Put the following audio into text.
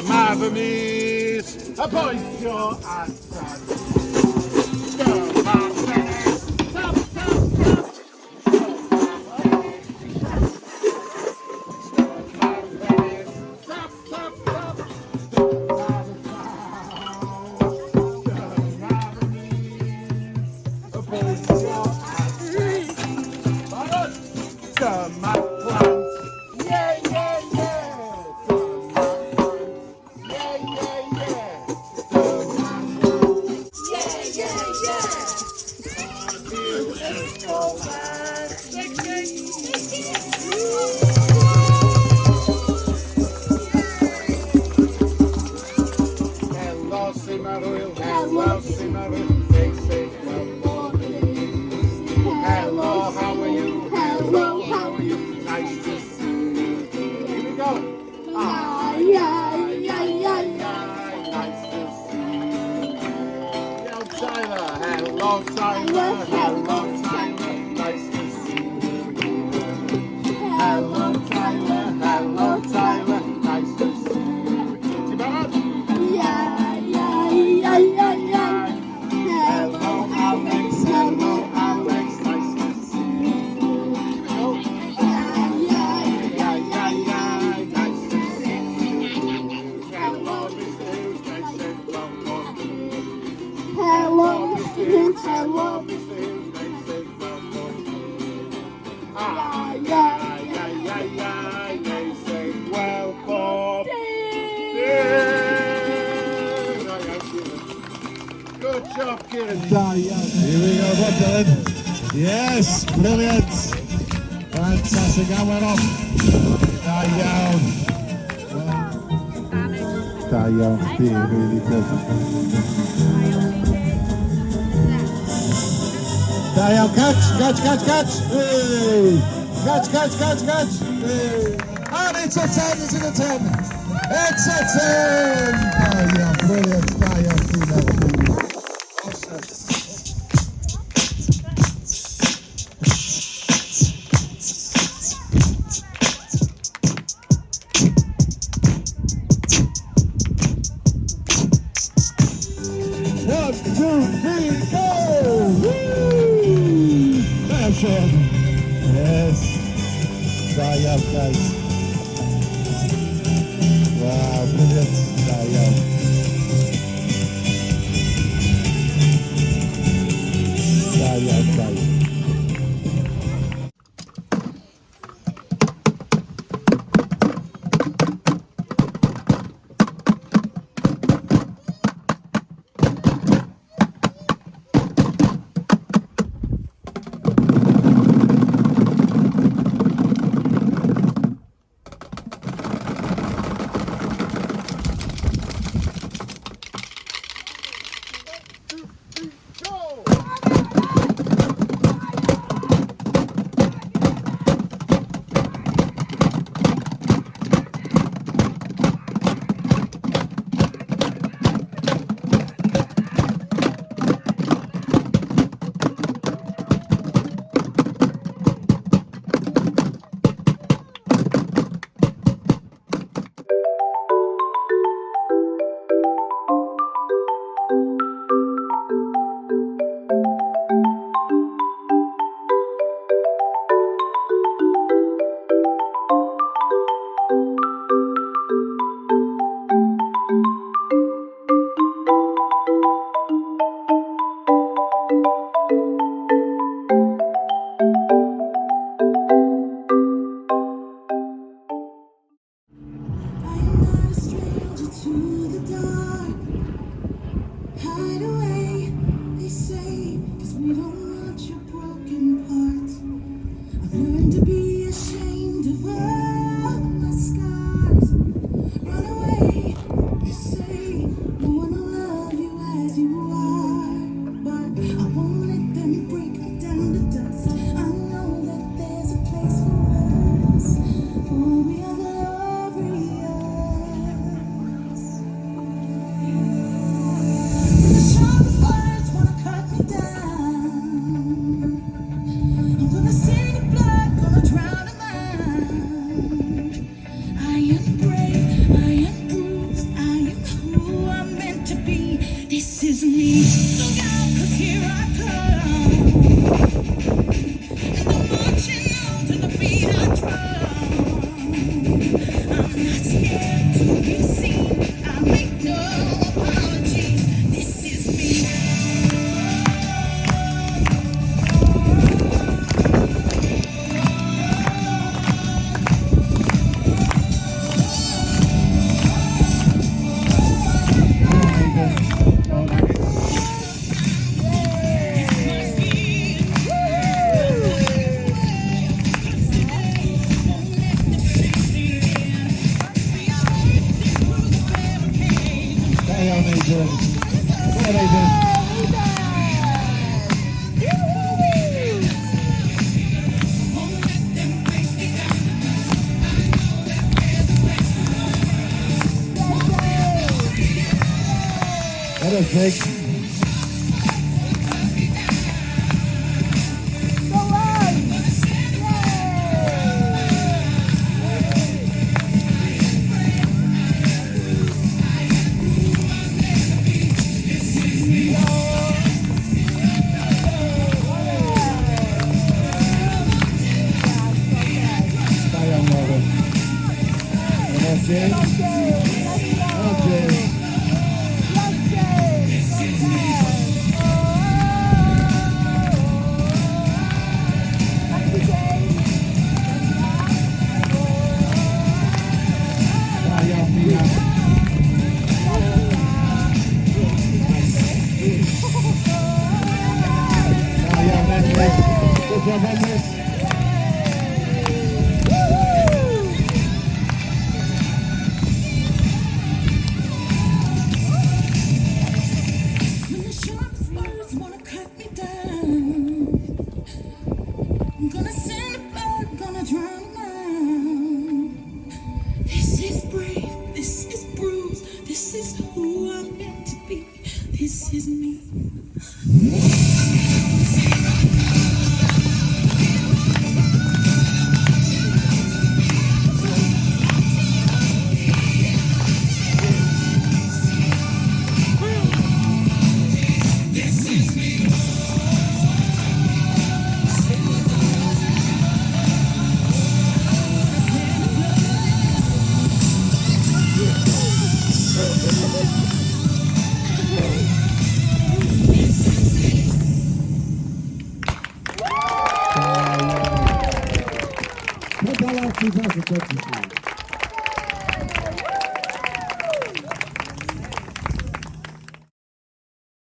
Marvelous, appoint your Hello, how are you? Hello, how are you? Nice to see you. Here we go. Nice to see you. Yo, Tyler. Hello, Tyler. Hello, Tyler. Nice to see you. Hello, Tyler. Hello, Tyler. Nice to see you. Is that right? Hello, Alex. Hello, Alex. Nice to see you. Nice to see you. Hello, Mr. Hughes. Nice to welcome. Hello, Mr. Hughes. Hello, Mr. Hughes. Nice to welcome. They say welcome. Good job, Kieran. Here we go, what Dylan? Yes, brilliant. Fantastic, I went off. Da iawn. Da iawn, chdi, really good. Da iawn, catch. Hey. Catch. Hey. And it's a 10, it's a 10. It's a 10. Da iawn, brilliant. Da iawn, chdi, Yes, guys. Wow, brilliant. Guys. Look out, 'cause here I come. And I'm marching on to the beat I drum. I'm not scared to be seen. I make no apologies. This is me. That is big. When the sharpest words wanna cut me down, I'm gonna send a blood, gonna drown them out. This is brave, this is bruised, this is who I'm meant to be. This is me. Pendalar 2023.